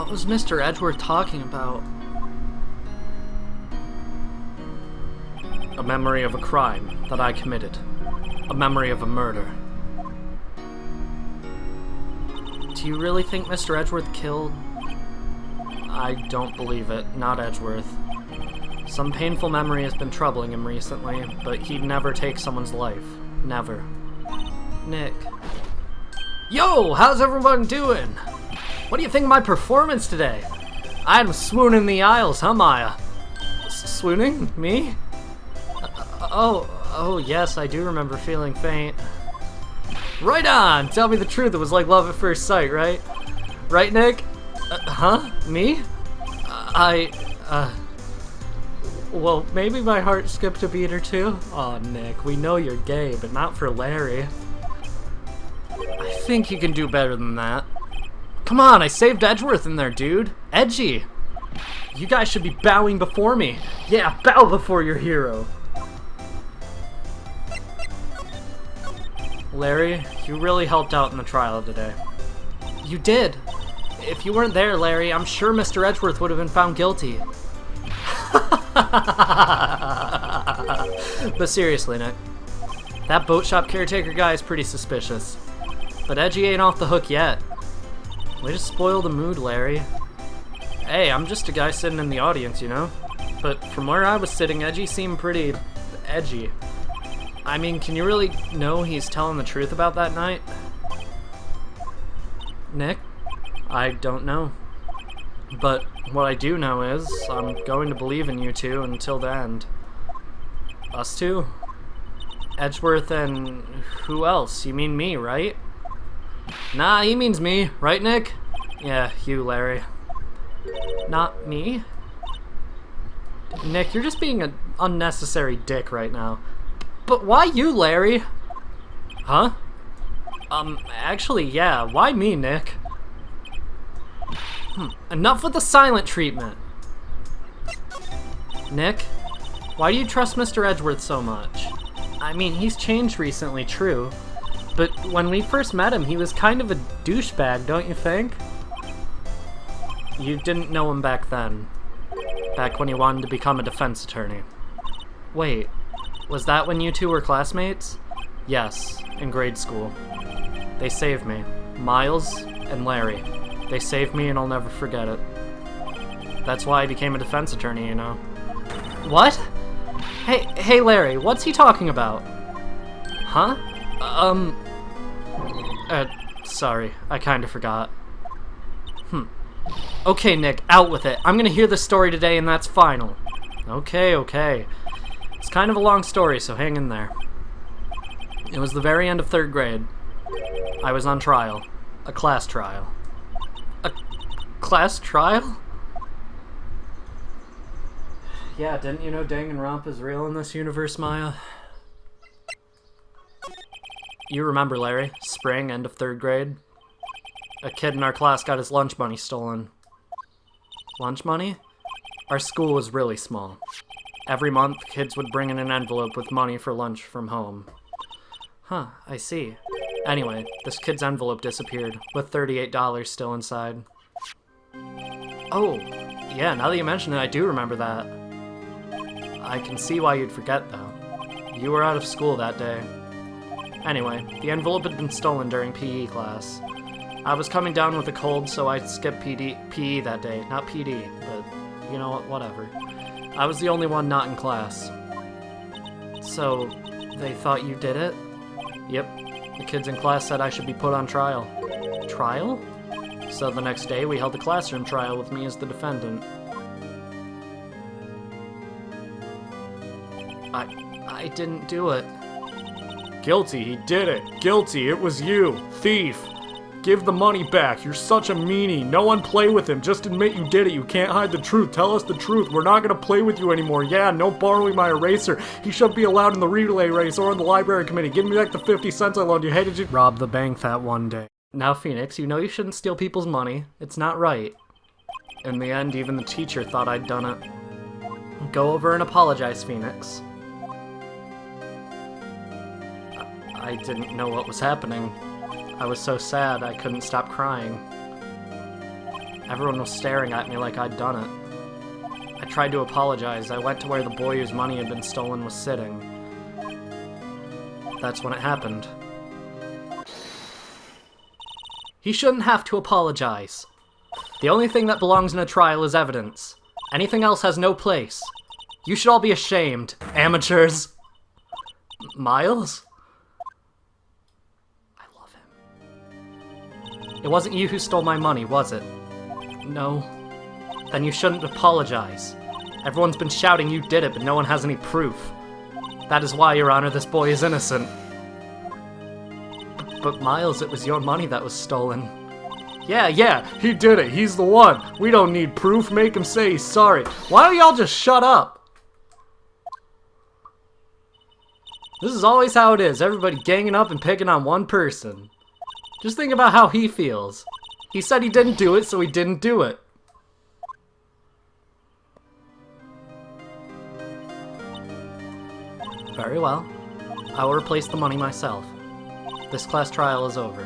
What was Mr. Edgeworth talking about? A memory of a crime that I committed. A memory of a murder. Do you really think Mr. Edgeworth killed? I don't believe it. Not Edgeworth. Some painful memory has been troubling him recently, but he'd never take someone's life. Never. Nick. Yo! How's everyone doing? What do you think of my performance today? I'm swooning the aisles, huh, Maya? Swooning? Me? Oh, yes, I do remember feeling faint. Right on! Tell me the truth, it was like love at first sight, right? Right, Nick? Huh? Me? Well, maybe my heart skipped a beat or two. Aw, Nick, we know you're gay, but not for Larry. I think you can do better than that. Come on, I saved Edgeworth in there, dude. Edgy! You guys should be bowing before me. Yeah, bow before your hero. Larry, you really helped out in the trial today. You did. If you weren't there, Larry, I'm sure Mr. Edgeworth would have been found guilty. But seriously, Nick, that boat shop caretaker guy is pretty suspicious. But Edgy ain't off the hook yet. Way to spoil the mood, Larry. Hey, I'm just a guy sitting in the audience, you know? But from where I was sitting, Edgy seemed pretty edgy. I mean, can you really know he's telling the truth about that night? Nick? I don't know. But what I do know is, I'm going to believe in you two until the end. Us two? Edgeworth and who else? You mean me, right? Nah, he means me, right, Nick? Yeah, you, Larry. Not me? Nick, you're just being an unnecessary dick right now. But why you, Larry? Huh? Actually, yeah, why me, Nick? Enough with the silent treatment. Nick, why do you trust Mr. Edgeworth so much? I mean, he's changed recently, true. But when we first met him, he was kind of a douchebag, don't you think? You didn't know him back then. Back when he wanted to become a defense attorney. Wait, was that when you two were classmates? Yes, in grade school. They saved me. Miles and Larry. They saved me and I'll never forget it. That's why I became a defense attorney, you know. What? Hey Larry, what's he talking about? Huh? Sorry, I kinda forgot. Okay, Nick, out with it. I'm gonna hear the story today and that's final. Okay. It's kind of a long story, so hang in there. It was the very end of 3rd grade. I was on trial. A class trial. A class trial? Yeah, didn't you know Danganronpa is real in this universe, Maya? You remember, Larry, spring, end of 3rd grade? A kid in our class got his lunch money stolen. Lunch money? Our school was really small. Every month, kids would bring in an envelope with money for lunch from home. Huh, I see. Anyway, this kid's envelope disappeared, with $38 still inside. Oh, yeah, now that you mention it, I do remember that. I can see why you'd forget, though. You were out of school that day. Anyway, the envelope had been stolen during PE class. I was coming down with a cold, so I skipped PE that day. Not PD, but you know what, whatever. I was the only one not in class. So, they thought you did it? Yep. The kids in class said I should be put on trial. Trial? So the next day, we held a classroom trial with me as the defendant. I didn't do it. Guilty, he did it. Guilty, it was you. Thief. Give the money back. You're such a meanie. No one play with him. Just admit you did it. You can't hide the truth. Tell us the truth. We're not gonna play with you anymore. Yeah, no borrowing my eraser. He shouldn't be allowed in the relay race or in the library committee. Give me back the 50 cents I loaned you. Hated you. Robbed the bank that one day. Now, Phoenix, you know you shouldn't steal people's money. It's not right. In the end, even the teacher thought I'd done it. Go over and apologize, Phoenix. I didn't know what was happening. I was so sad I couldn't stop crying. Everyone was staring at me like I'd done it. I tried to apologize. I went to where the boy whose money had been stolen was sitting. That's when it happened. He shouldn't have to apologize. The only thing that belongs in a trial is evidence. Anything else has no place. You should all be ashamed, amateurs. Miles? I love him. It wasn't you who stole my money, was it? No. Then you shouldn't apologize. Everyone's been shouting you did it, but no one has any proof. That is why, Your Honor, this boy is innocent. But Miles, it was your money that was stolen. Yeah, he did it. He's the one. We don't need proof. Make him say he's sorry. Why don't y'all just shut up? This is always how it is. Everybody ganging up and picking on one person. Just think about how he feels. He said he didn't do it, so he didn't do it. Very well. I will replace the money myself. This class trial is over.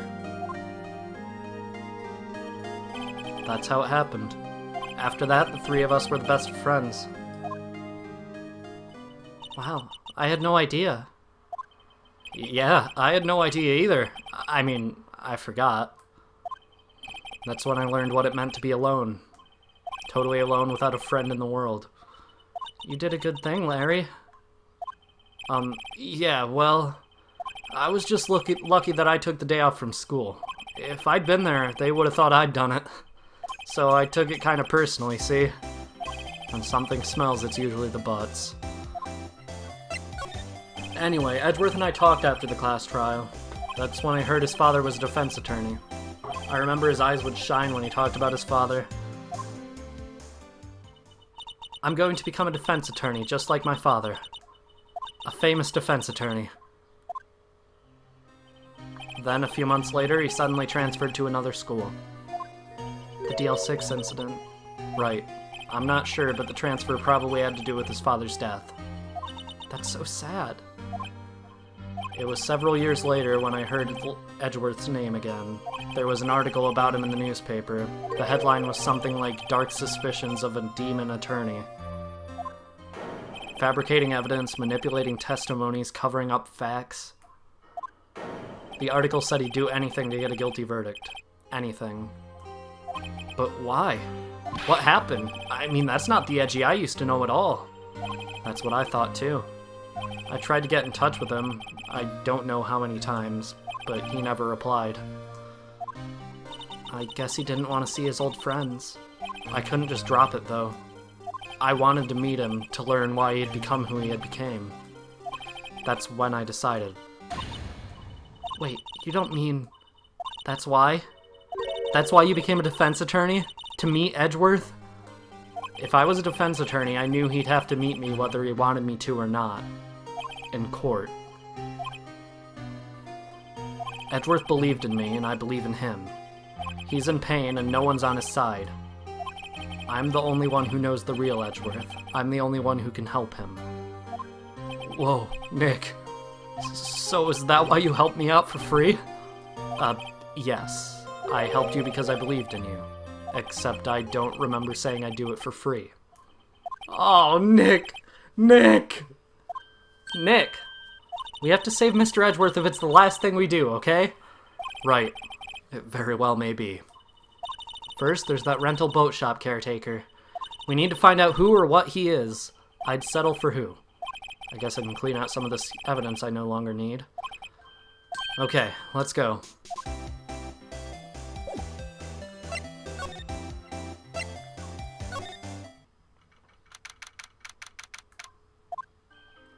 That's how it happened. After that, the three of us were the best of friends. Wow, I had no idea. Yeah, I had no idea either. I mean, I forgot. That's when I learned what it meant to be alone. Totally alone without a friend in the world. You did a good thing, Larry. Yeah, well, I was just lucky that I took the day off from school. If I'd been there, they would have thought I'd done it. So I took it kind of personally, see? When something smells, it's usually the butts. Anyway, Edgeworth and I talked after the class trial. That's when I heard his father was a defense attorney. I remember his eyes would shine when he talked about his father. I'm going to become a defense attorney, just like my father. A famous defense attorney. Then, a few months later, he suddenly transferred to another school. The DL6 incident. Right. I'm not sure, but the transfer probably had to do with his father's death. That's so sad. It was several years later when I heard Edgeworth's name again. There was an article about him in the newspaper. The headline was something like "Dark Suspicions of a Demon Attorney." Fabricating evidence, manipulating testimonies, covering up facts. The article said he'd do anything to get a guilty verdict. Anything. But why? What happened? I mean, that's not the Edgy I used to know at all. That's what I thought too. I tried to get in touch with him, I don't know how many times, but he never replied. I guess he didn't want to see his old friends. I couldn't just drop it though. I wanted to meet him to learn why he had become who he had became. That's when I decided. Wait, you don't mean... That's why? That's why you became a defense attorney? To meet Edgeworth? If I was a defense attorney, I knew he'd have to meet me whether he wanted me to or not. In court. Edgeworth believed in me, and I believe in him. He's in pain, and no one's on his side. I'm the only one who knows the real Edgeworth. I'm the only one who can help him. Whoa, Nick. So is that why you helped me out for free? Yes. I helped you because I believed in you. Except I don't remember saying I'd do it for free. Oh, Nick! Nick! Nick! We have to save Mr. Edgeworth if it's the last thing we do, okay? Right. It very well may be. First, there's that rental boat shop caretaker. We need to find out who or what he is. I'd settle for who. I guess I can clean out some of this evidence I no longer need. Okay, let's go.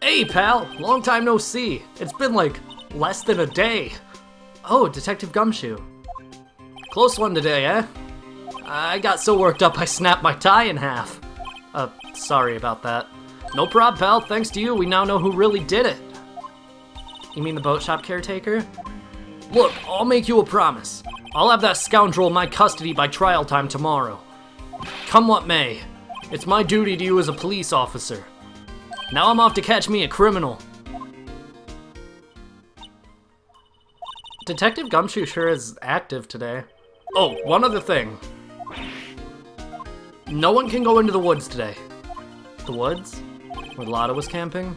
Hey, pal! Long time no see. It's been like less than a day. Oh, Detective Gumshoe. Close one today, eh? I got so worked up I snapped my tie in half. Sorry about that. No prob, pal. Thanks to you, we now know who really did it. You mean the boat shop caretaker? Look, I'll make you a promise. I'll have that scoundrel in my custody by trial time tomorrow. Come what may. It's my duty to you as a police officer. Now I'm off to catch me a criminal. Detective Gumshoe sure is active today. Oh, one other thing. No one can go into the woods today. The woods? Where Lotta was camping?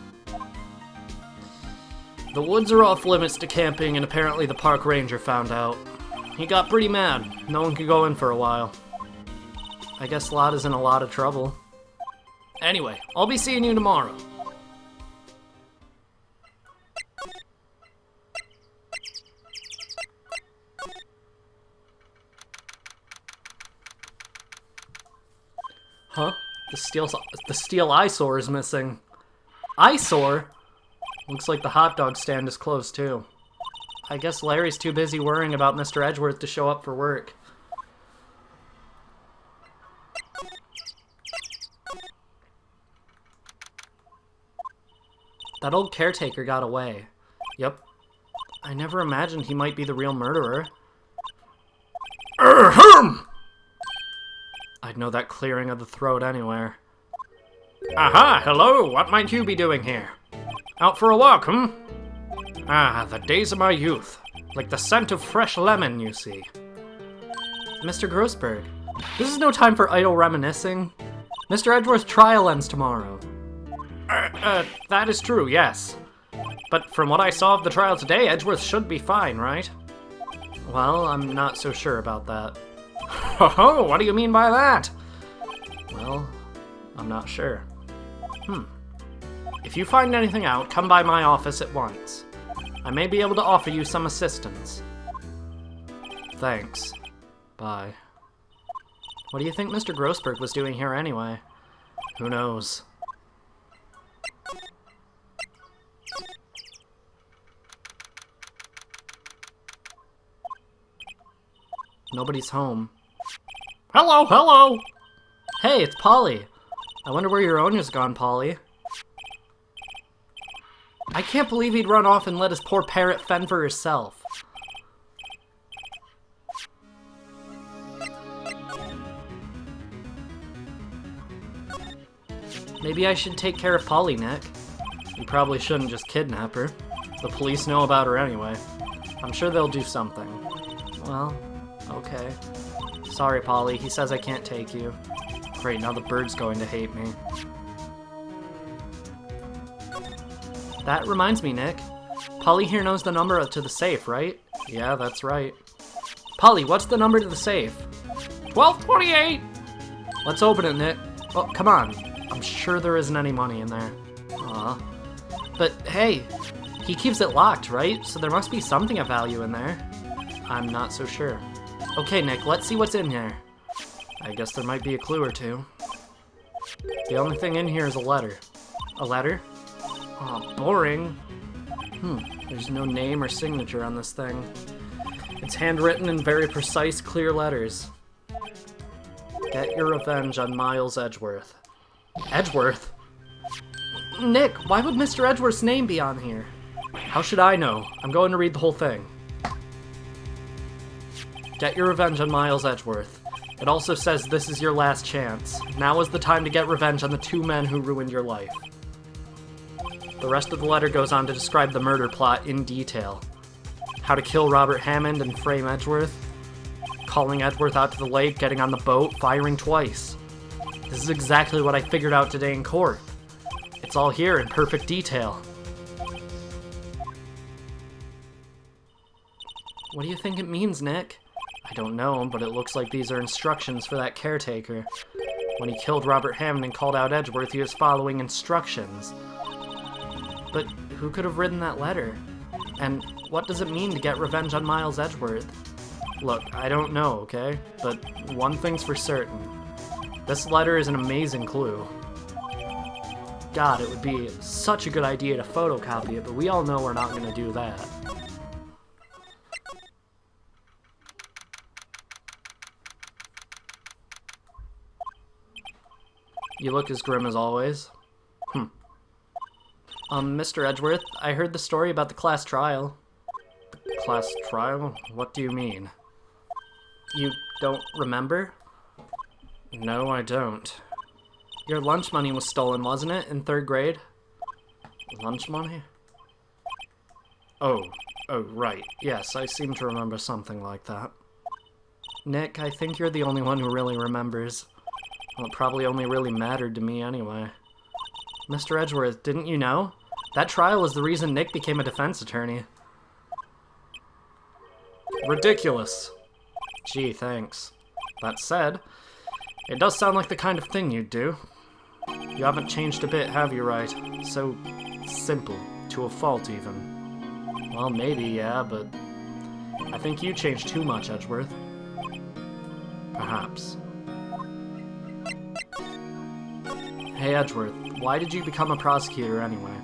The woods are off limits to camping, and apparently the park ranger found out. He got pretty mad. No one could go in for a while. I guess Lotta's in a lot of trouble. Anyway, I'll be seeing you tomorrow. Huh? The steel eyesore is missing. Eyesore? Looks like the hot dog stand is closed too. I guess Larry's too busy worrying about Mr. Edgeworth to show up for work. That old caretaker got away. Yep. I never imagined he might be the real murderer. Ahem! I'd know that clearing of the throat anywhere. Aha, hello, what might you be doing here? Out for a walk, Ah, the days of my youth. Like the scent of fresh lemon, you see. Mr. Grossberg, this is no time for idle reminiscing. Mr. Edgeworth's trial ends tomorrow. That is true, yes. But from what I saw of the trial today, Edgeworth should be fine, right? Well, I'm not so sure about that. Oh, what do you mean by that? Well, I'm not sure. If you find anything out, come by my office at once. I may be able to offer you some assistance. Thanks. Bye. What do you think Mr. Grossberg was doing here anyway? Who knows? Nobody's home. Hello, hello! Hey, it's Polly. I wonder where your owner's gone, Polly. I can't believe he'd run off and let his poor parrot fend for herself. Maybe I should take care of Polly, Nick. You probably shouldn't just kidnap her. The police know about her anyway. I'm sure they'll do something. Well, okay. Sorry, Polly. He says I can't take you. Great, now the bird's going to hate me. That reminds me, Nick. Polly here knows the number to the safe, right? Yeah, that's right. Polly, what's the number to the safe? 1228! Let's open it, Nick. Oh, come on. I'm sure there isn't any money in there. Aw. But hey, he keeps it locked, right? So there must be something of value in there. I'm not so sure. Okay, Nick, let's see what's in here. I guess there might be a clue or two. The only thing in here is a letter. A letter? Aw, boring. There's no name or signature on this thing. It's handwritten in very precise, clear letters. Get your revenge on Miles Edgeworth. Edgeworth? Nick, why would Mr. Edgeworth's name be on here? How should I know? I'm going to read the whole thing. Get your revenge on Miles Edgeworth. It also says this is your last chance. Now is the time to get revenge on the two men who ruined your life. The rest of the letter goes on to describe the murder plot in detail. How to kill Robert Hammond and frame Edgeworth. Calling Edgeworth out to the lake, getting on the boat, firing twice. This is exactly what I figured out today in court. It's all here in perfect detail. What do you think it means, Nick? I don't know, but it looks like these are instructions for that caretaker. When he killed Robert Hammond and called out Edgeworth, he was following instructions. But who could have written that letter? And what does it mean to get revenge on Miles Edgeworth? Look, I don't know, okay? But one thing's for certain. This letter is an amazing clue. God, it would be such a good idea to photocopy it, but we all know we're not going to do that. You look as grim as always. Mr. Edgeworth, I heard the story about the class trial. The class trial? What do you mean? You don't remember? No, I don't. Your lunch money was stolen, wasn't it, in 3rd grade? Lunch money? Oh, right. Yes, I seem to remember something like that. Nick, I think you're the only one who really remembers. Well, it probably only really mattered to me anyway. Mr. Edgeworth, didn't you know? That trial was the reason Nick became a defense attorney. Ridiculous. Gee, thanks. That said, it does sound like the kind of thing you'd do. You haven't changed a bit, have you, Wright? So simple, to a fault even. Well, maybe, yeah, but I think you changed too much, Edgeworth. Perhaps. Hey, Edgeworth, why did you become a prosecutor anyway?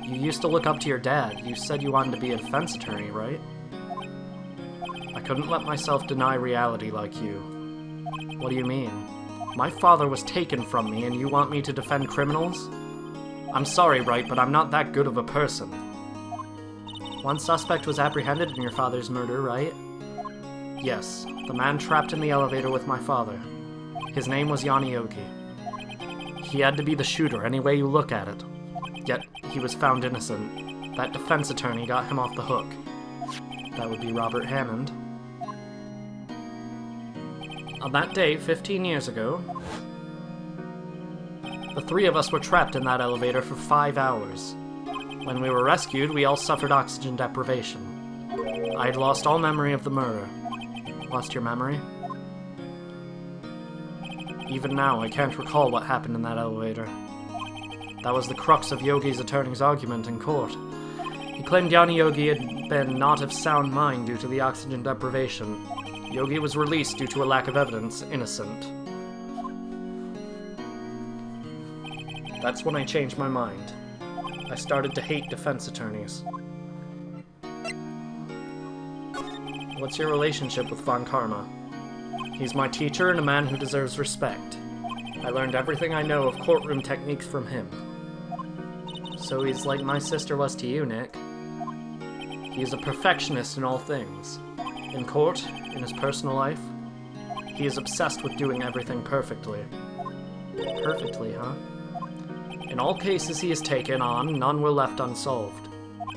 You used to look up to your dad. You said you wanted to be a defense attorney, right? I couldn't let myself deny reality like you. What do you mean? My father was taken from me and you want me to defend criminals? I'm sorry, Wright, but I'm not that good of a person. One suspect was apprehended in your father's murder, right? Yes, the man trapped in the elevator with my father. His name was Yanni Yogi. He had to be the shooter any way you look at it. Yet, he was found innocent. That defense attorney got him off the hook. That would be Robert Hammond. On that day, 15 years ago, the three of us were trapped in that elevator for 5 hours. When we were rescued, we all suffered oxygen deprivation. I had lost all memory of the murder. Lost your memory? Even now, I can't recall what happened in that elevator. That was the crux of Yogi's attorney's argument in court. He claimed Yanni Yogi had been not of sound mind due to the oxygen deprivation. Yogi was released due to a lack of evidence, innocent. That's when I changed my mind. I started to hate defense attorneys. What's your relationship with Von Karma? He's my teacher and a man who deserves respect. I learned everything I know of courtroom techniques from him. So he's like my sister was to you, Nick. He is a perfectionist in all things. In court, in his personal life, he is obsessed with doing everything perfectly. Perfectly, huh? In all cases he has taken on, none were left unsolved.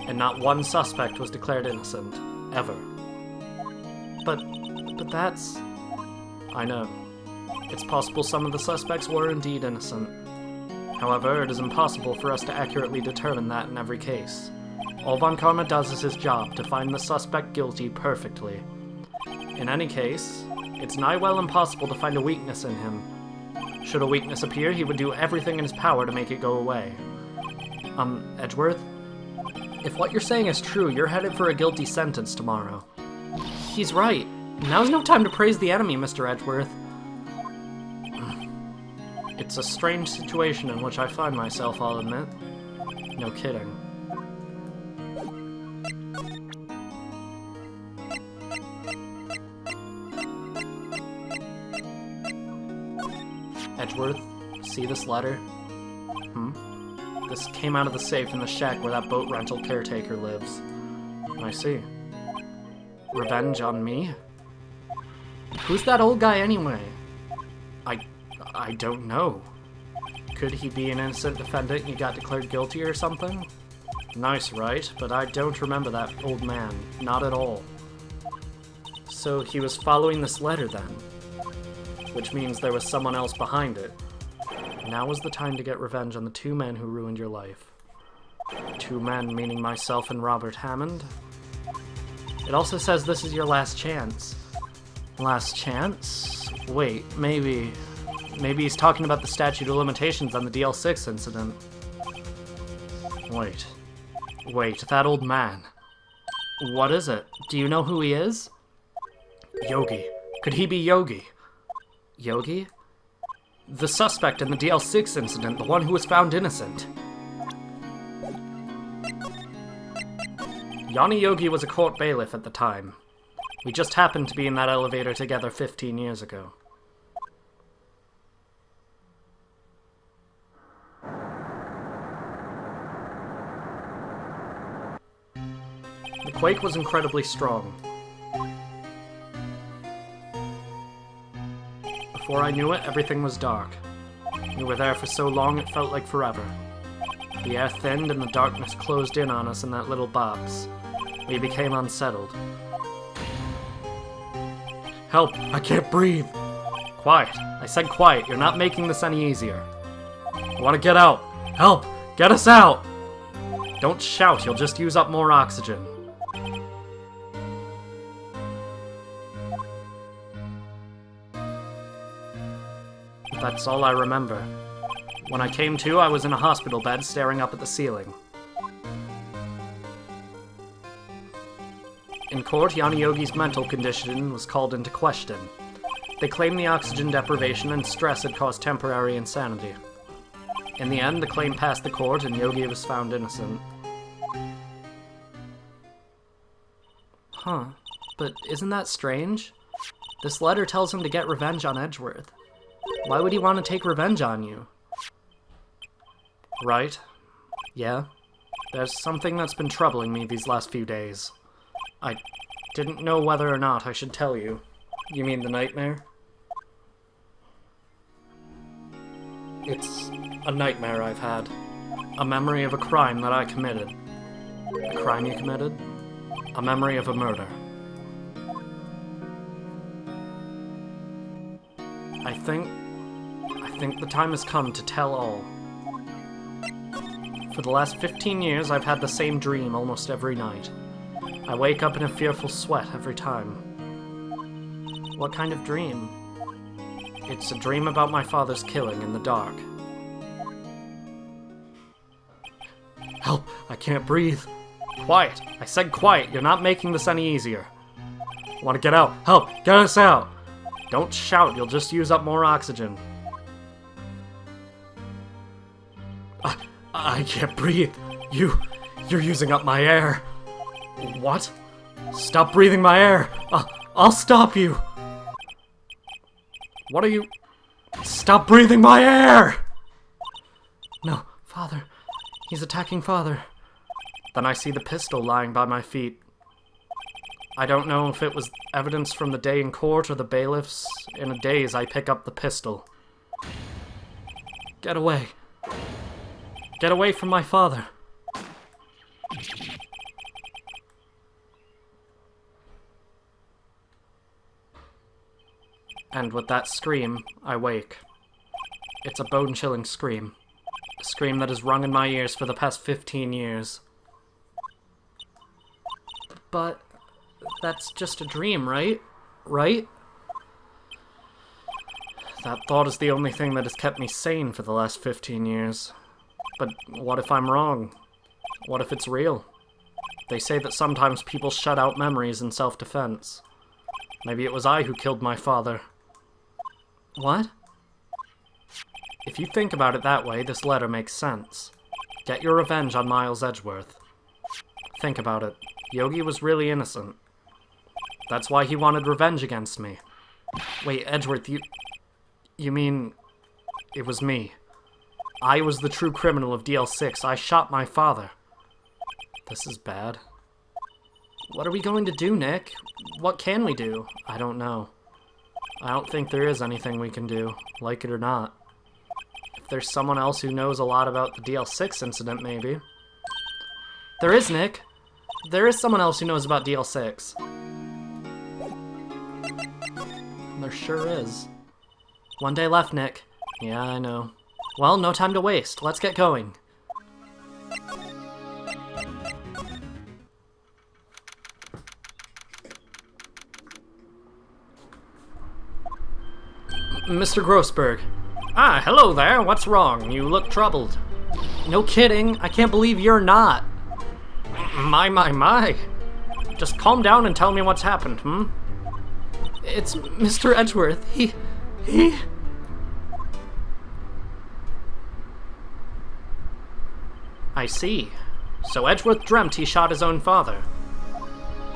And not one suspect was declared innocent. Ever. But that's... I know. It's possible some of the suspects were indeed innocent. However, it is impossible for us to accurately determine that in every case. All Von Karma does is his job, to find the suspect guilty perfectly. In any case, it's nigh well impossible to find a weakness in him. Should a weakness appear, he would do everything in his power to make it go away. Edgeworth? If what you're saying is true, you're headed for a guilty sentence tomorrow. He's right. Now's no time to praise the enemy, Mr. Edgeworth. It's a strange situation in which I find myself, I'll admit. No kidding. Edgeworth, see this letter? This came out of the safe in the shack where that boat rental caretaker lives. I see. Revenge on me? Who's that old guy anyway? I don't know. Could he be an innocent defendant and he got declared guilty or something? Nice, right? But I don't remember that old man. Not at all. So he was following this letter then? Which means there was someone else behind it. Now was the time to get revenge on the two men who ruined your life. Two men meaning myself and Robert Hammond? It also says this is your last chance. Last chance? Wait, maybe he's talking about the statute of limitations on the DL6 incident. Wait, that old man. What is it? Do you know who he is? Yogi. Could he be Yogi? Yogi? The suspect in the DL6 incident, the one who was found innocent. Yanni Yogi was a court bailiff at the time. We just happened to be in that elevator together 15 years ago. The quake was incredibly strong. Before I knew it, everything was dark. We were there for so long it felt like forever. The air thinned and the darkness closed in on us in that little box. We became unsettled. Help! I can't breathe! Quiet. I said quiet. You're not making this any easier. I want to get out. Help! Get us out! Don't shout. You'll just use up more oxygen. That's all I remember. When I came to, I was in a hospital bed staring up at the ceiling. In court, Yogi's mental condition was called into question. They claimed the oxygen deprivation and stress had caused temporary insanity. In the end, the claim passed the court and Yogi was found innocent. Huh. But isn't that strange? This letter tells him to get revenge on Edgeworth. Why would he want to take revenge on you? Right. Yeah. There's something that's been troubling me these last few days. I didn't know whether or not I should tell you. You mean the nightmare? It's a nightmare I've had. A memory of a crime that I committed. A crime you committed? A memory of a murder. I think the time has come to tell all. For the last 15 years, I've had the same dream almost every night. I wake up in a fearful sweat every time. What kind of dream? It's a dream about my father's killing in the dark. Help! I can't breathe. Quiet! I said quiet. You're not making this any easier. I want to get out. Help! Get us out! Don't shout. You'll just use up more oxygen. I can't breathe. You're using up my air. What? Stop breathing my air. I'll stop you. What are you? Stop breathing my air! No, Father. He's attacking Father. Then I see the pistol lying by my feet. I don't know if it was evidence from the day in court or the bailiffs. In a daze, I pick up the pistol. Get away. Get away from my father. And with that scream, I wake. It's a bone-chilling scream. A scream that has rung in my ears for the past 15 years. But that's just a dream, right? Right? That thought is the only thing that has kept me sane for the last 15 years. But what if I'm wrong? What if it's real? They say that sometimes people shut out memories in self-defense. Maybe it was I who killed my father. What? If you think about it that way, this letter makes sense. Get your revenge on Miles Edgeworth. Think about it. Yogi was really innocent. That's why he wanted revenge against me. Wait, Edgeworth, you mean it was me? I was the true criminal of DL6. I shot my father. This is bad. What are we going to do, Nick? What can we do? I don't know. I don't think there is anything we can do, like it or not. If there's someone else who knows a lot about the DL6 incident, maybe. There is, Nick. There is someone else who knows about DL6. There sure is. One day left, Nick. Yeah, I know. Well, no time to waste. Let's get going. Mr. Grossberg. Ah, hello there. What's wrong? You look troubled. No kidding. I can't believe you're not. My. Just calm down and tell me what's happened, hmm? It's Mr. Edgeworth. He... I see. So Edgeworth dreamt he shot his own father.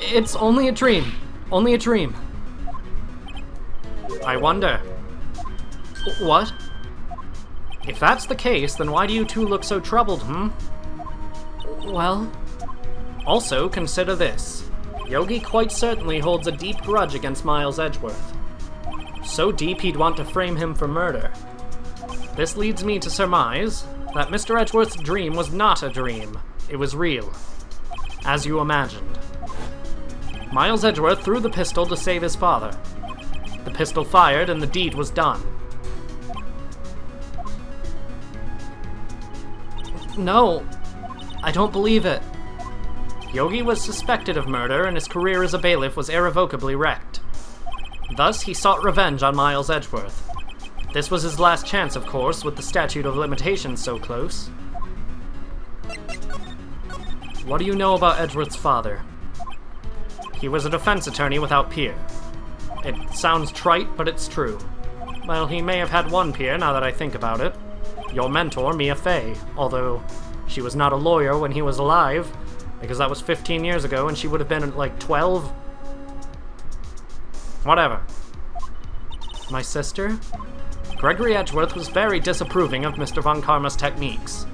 It's only a dream. Only a dream. I wonder. What? If that's the case, then why do you two look so troubled, hmm? Well... Also, consider this. Yogi quite certainly holds a deep grudge against Miles Edgeworth. So deep he'd want to frame him for murder. This leads me to surmise that Mr. Edgeworth's dream was not a dream. It was real. As you imagined. Miles Edgeworth threw the pistol to save his father. The pistol fired and the deed was done. No, I don't believe it. Yogi was suspected of murder and his career as a bailiff was irrevocably wrecked. Thus, he sought revenge on Miles Edgeworth. This was his last chance, of course, with the statute of limitations so close. What do you know about Edgeworth's father? He was a defense attorney without peer. It sounds trite, but it's true. Well, he may have had one peer, now that I think about it. Your mentor, Mia Fey, although she was not a lawyer when he was alive, because that was 15 years ago and she would have been like 12. Whatever. My sister? Gregory Edgeworth was very disapproving of Mr. Von Karma's techniques.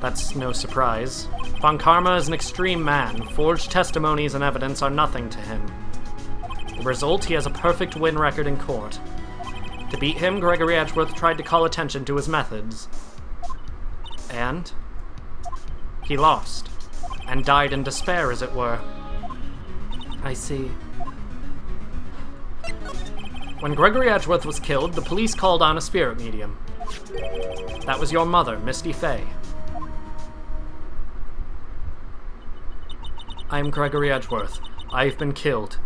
That's no surprise. Von Karma is an extreme man. Forged testimonies and evidence are nothing to him. The result, he has a perfect win record in court. To beat him, Gregory Edgeworth tried to call attention to his methods. And he lost. And died in despair, as it were. I see. When Gregory Edgeworth was killed, the police called on a spirit medium. That was your mother, Misty Fey. I am Gregory Edgeworth. I have been killed.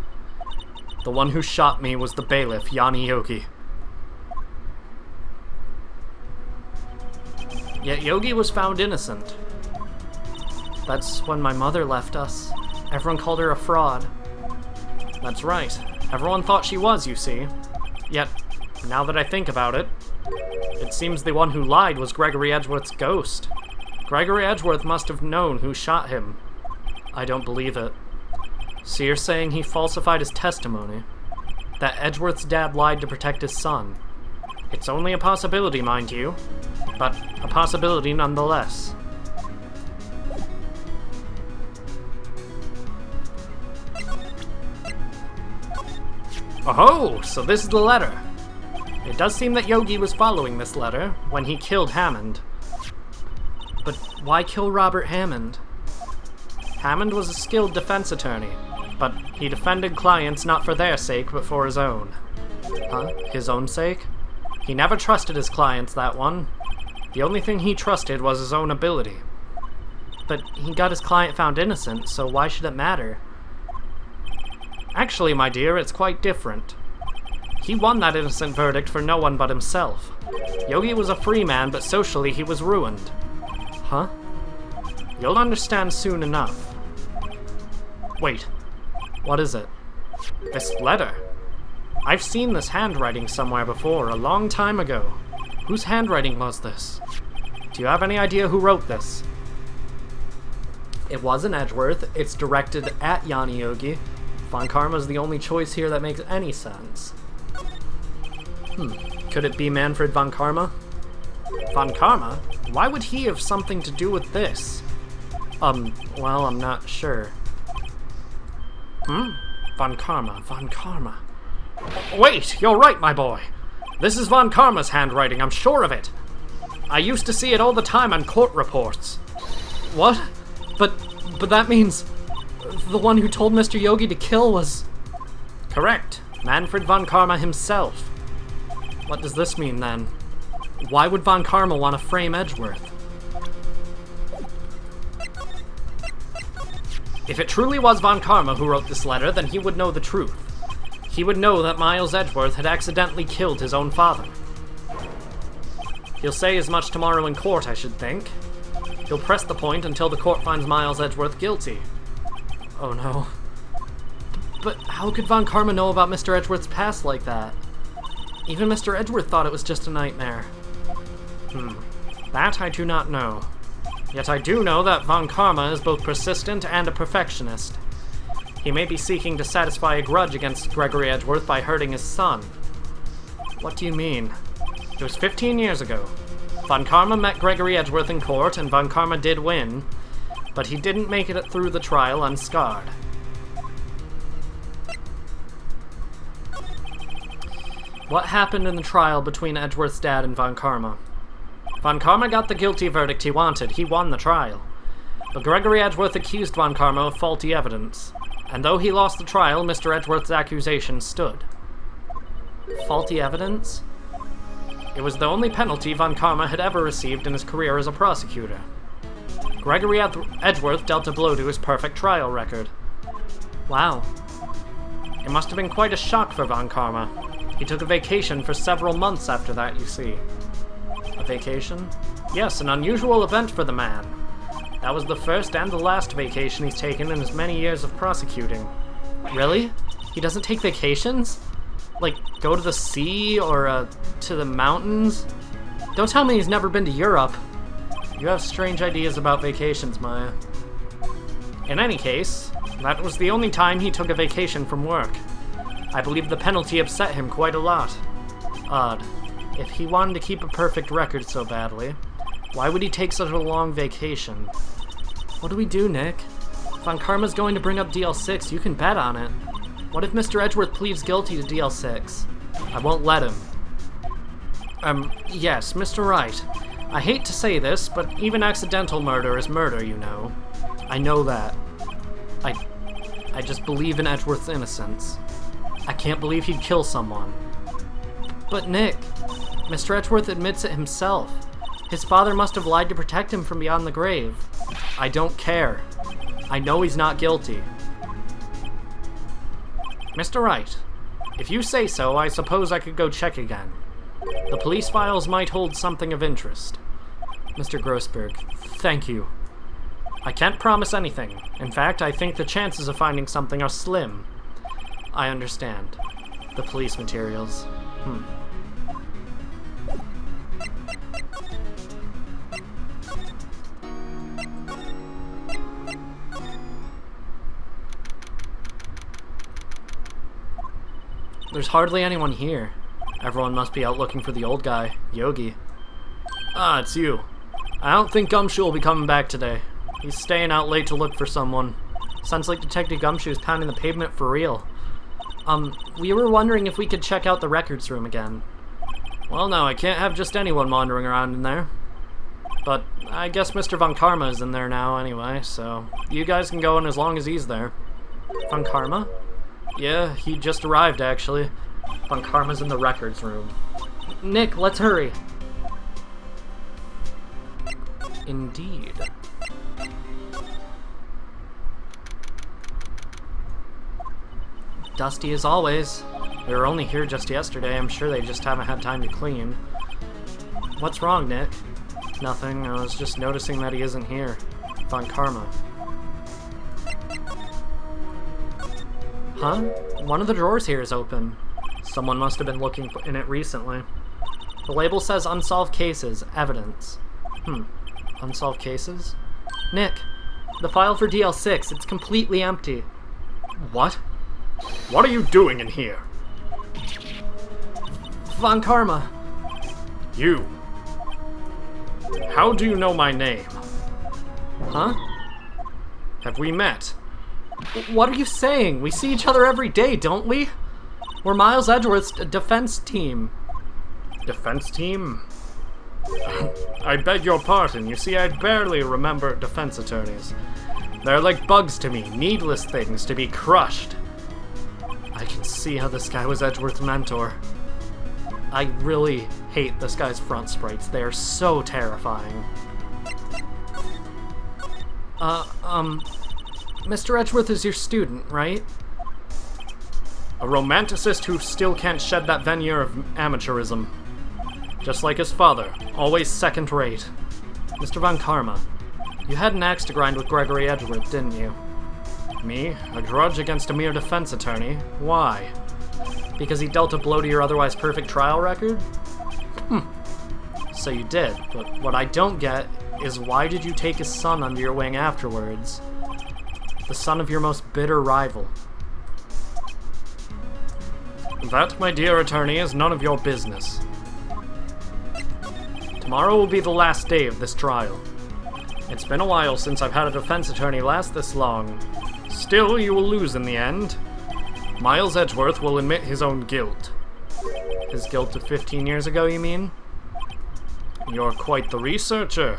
The one who shot me was the bailiff, Yanni Yogi. Yet Yogi was found innocent. That's when my mother left us. Everyone called her a fraud. That's right. Everyone thought she was, you see. Yet, now that I think about it, it seems the one who lied was Gregory Edgeworth's ghost. Gregory Edgeworth must have known who shot him. I don't believe it. So you're saying he falsified his testimony? That Edgeworth's dad lied to protect his son? It's only a possibility, mind you, but a possibility nonetheless. Oh, so this is the letter. It does seem that Yogi was following this letter when he killed Hammond. But why kill Robert Hammond? Hammond was a skilled defense attorney, but he defended clients not for their sake, but for his own. Huh? His own sake? He never trusted his clients, that one. The only thing he trusted was his own ability. But he got his client found innocent, so why should it matter? Actually, my dear, it's quite different. He won that innocent verdict for no one but himself. Yogi was a free man, but socially he was ruined. Huh? You'll understand soon enough. Wait, what is it? This letter. I've seen this handwriting somewhere before, a long time ago. Whose handwriting was this? Do you have any idea who wrote this? It wasn't Edgeworth. It's directed at Yanni Yogi. Von Karma's the only choice here that makes any sense. Could it be Manfred Von Karma? Von Karma? Why would he have something to do with this? Well, I'm not sure. Von Karma. Wait, you're right, my boy. This is Von Karma's handwriting, I'm sure of it. I used to see it all the time on court reports. What? But that means the one who told Mr. Yogi to kill was... Correct. Manfred Von Karma himself. What does this mean, then? Why would Von Karma want to frame Edgeworth? If it truly was Von Karma who wrote this letter, then he would know the truth. He would know that Miles Edgeworth had accidentally killed his own father. He'll say as much tomorrow in court, I should think. He'll press the point until the court finds Miles Edgeworth guilty. Oh no. But how could Von Karma know about Mr. Edgeworth's past like that? Even Mr. Edgeworth thought it was just a nightmare. That I do not know. Yet I do know that Von Karma is both persistent and a perfectionist. He may be seeking to satisfy a grudge against Gregory Edgeworth by hurting his son. What do you mean? It was 15 years ago. Von Karma met Gregory Edgeworth in court, and Von Karma did win, but he didn't make it through the trial unscarred. What happened in the trial between Edgeworth's dad and Von Karma? Von Karma got the guilty verdict he wanted. He won the trial. But Gregory Edgeworth accused Von Karma of faulty evidence. And though he lost the trial, Mr. Edgeworth's accusation stood. Faulty evidence? It was the only penalty Von Karma had ever received in his career as a prosecutor. Gregory Edgeworth dealt a blow to his perfect trial record. Wow. It must have been quite a shock for Von Karma. He took a vacation for several months after that, you see. A vacation? Yes, an unusual event for the man. That was the first and the last vacation he's taken in his many years of prosecuting. Really? He doesn't take vacations? Like, go to the sea or, to the mountains? Don't tell me he's never been to Europe. You have strange ideas about vacations, Maya. In any case, that was the only time he took a vacation from work. I believe the penalty upset him quite a lot. Odd. If he wanted to keep a perfect record so badly, why would he take such a long vacation? What do we do, Nick? Von Karma's going to bring up DL6, you can bet on it. What if Mr. Edgeworth pleads guilty to DL6? I won't let him. Yes, Mr. Wright. I hate to say this, but even accidental murder is murder, you know. I know that. I just believe in Edgeworth's innocence. I can't believe he'd kill someone. But Nick, Mr. Edgeworth admits it himself. His father must have lied to protect him from beyond the grave. I don't care. I know he's not guilty. Mr. Wright, if you say so, I suppose I could go check again. The police files might hold something of interest. Mr. Grossberg, thank you. I can't promise anything. In fact, I think the chances of finding something are slim. I understand. The police materials. There's hardly anyone here. Everyone must be out looking for the old guy, Yogi. Ah, it's you. I don't think Gumshoe will be coming back today. He's staying out late to look for someone. Sounds like Detective Gumshoe's pounding the pavement for real. We were wondering if we could check out the records room again. Well, no, I can't have just anyone wandering around in there. But I guess Mr. Von Karma is in there now anyway, so you guys can go in as long as he's there. Von Karma? Yeah, he just arrived, actually. Von Karma's in the records room. Nick, let's hurry. Indeed. Dusty as always. They were only here just yesterday. I'm sure they just haven't had time to clean. What's wrong, Nick? Nothing. I was just noticing that he isn't here. Von Karma. Huh? One of the drawers here is open. Someone must have been looking in it recently. The label says unsolved cases, evidence. Unsolved cases? Nick, the file for DL6, it's completely empty. What? What are you doing in here? Von Karma. You. How do you know my name? Huh? Have we met? What are you saying? We see each other every day, don't we? We're Miles Edgeworth's defense team. Defense team? I beg your pardon. You see, I barely remember defense attorneys. They're like bugs to me, needless things to be crushed. I can see how this guy was Edgeworth's mentor. I really hate this guy's front sprites. They are so terrifying. Mr. Edgeworth is your student, right? A romanticist who still can't shed that veneer of amateurism. Just like his father, always second rate. Mr. Von Karma, you had an axe to grind with Gregory Edgeworth, didn't you? Me? A grudge against a mere defense attorney? Why? Because he dealt a blow to your otherwise perfect trial record? So you did, but what I don't get is why did you take his son under your wing afterwards? The son of your most bitter rival. That, my dear attorney, is none of your business. Tomorrow will be the last day of this trial. It's been a while since I've had a defense attorney last this long. Still, you will lose in the end. Miles Edgeworth will admit his own guilt. His guilt of 15 years ago, you mean? You're quite the researcher.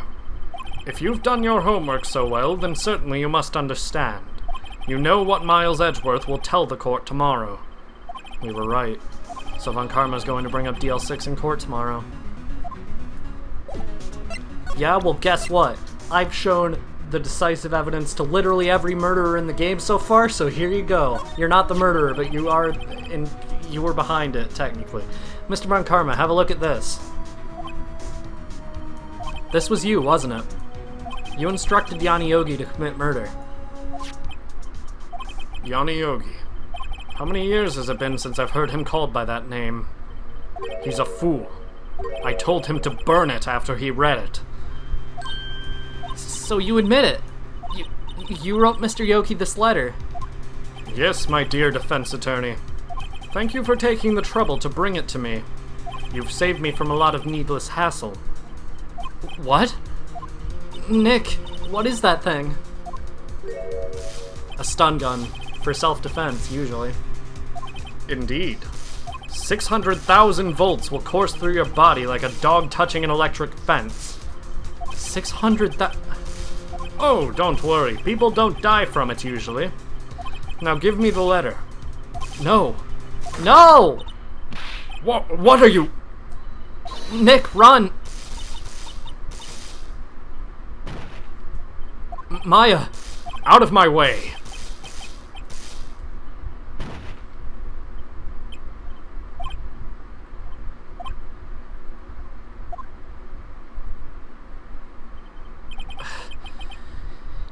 If you've done your homework so well, then certainly you must understand. You know what Miles Edgeworth will tell the court tomorrow. We were right. So Von Karma's going to bring up DL6 in court tomorrow. Yeah, well, guess what? I've shown the decisive evidence to literally every murderer in the game so far, so here you go. You're not the murderer, but you were behind it, technically. Mr. Von Karma, have a look at this. This was you, wasn't it? You instructed Yanni Yogi to commit murder. Yanni Yogi. How many years has it been since I've heard him called by that name? He's a fool. I told him to burn it after he read it. So you admit it? You wrote Mr. Yogi this letter? Yes, my dear defense attorney. Thank you for taking the trouble to bring it to me. You've saved me from a lot of needless hassle. What? Nick, what is that thing? A stun gun. For self-defense, usually. Indeed. 600,000 volts will course through your body like a dog touching an electric fence. 600,000... Oh, don't worry. People don't die from it, usually. Now give me the letter. No. No! What are you... Nick, run! Maya! Out of my way!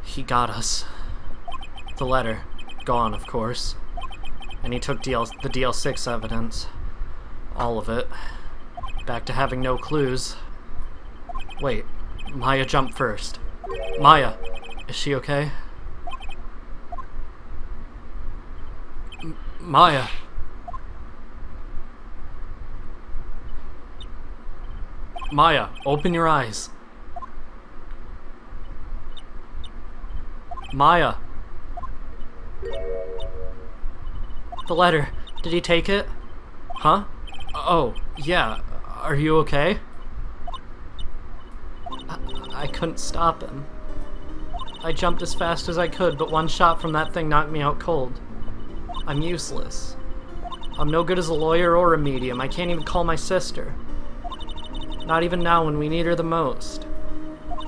He got us. The letter. Gone, of course. And he took the DL6 evidence. All of it. Back to having no clues. Wait, Maya jumped first. Maya, is she okay? Maya. Maya, open your eyes. Maya. The letter. Did he take it? Huh? Oh, yeah. Are you okay? I couldn't stop him. I jumped as fast as I could, but one shot from that thing knocked me out cold. I'm useless. I'm no good as a lawyer or a medium. I can't even call my sister. Not even now when we need her the most.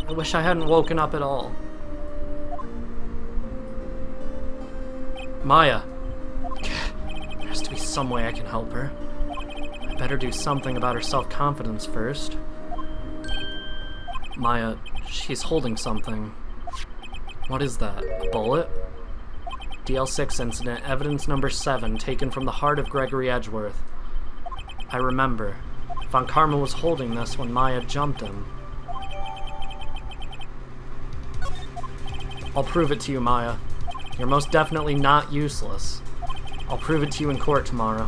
I wish I hadn't woken up at all. Maya. There has to be some way I can help her. I better do something about her self-confidence first. Maya, she's holding something. What is that? A bullet? DL6 incident, evidence number 7, taken from the heart of Gregory Edgeworth. I remember. Von Karma was holding this when Maya jumped him. I'll prove it to you, Maya. You're most definitely not useless. I'll prove it to you in court tomorrow.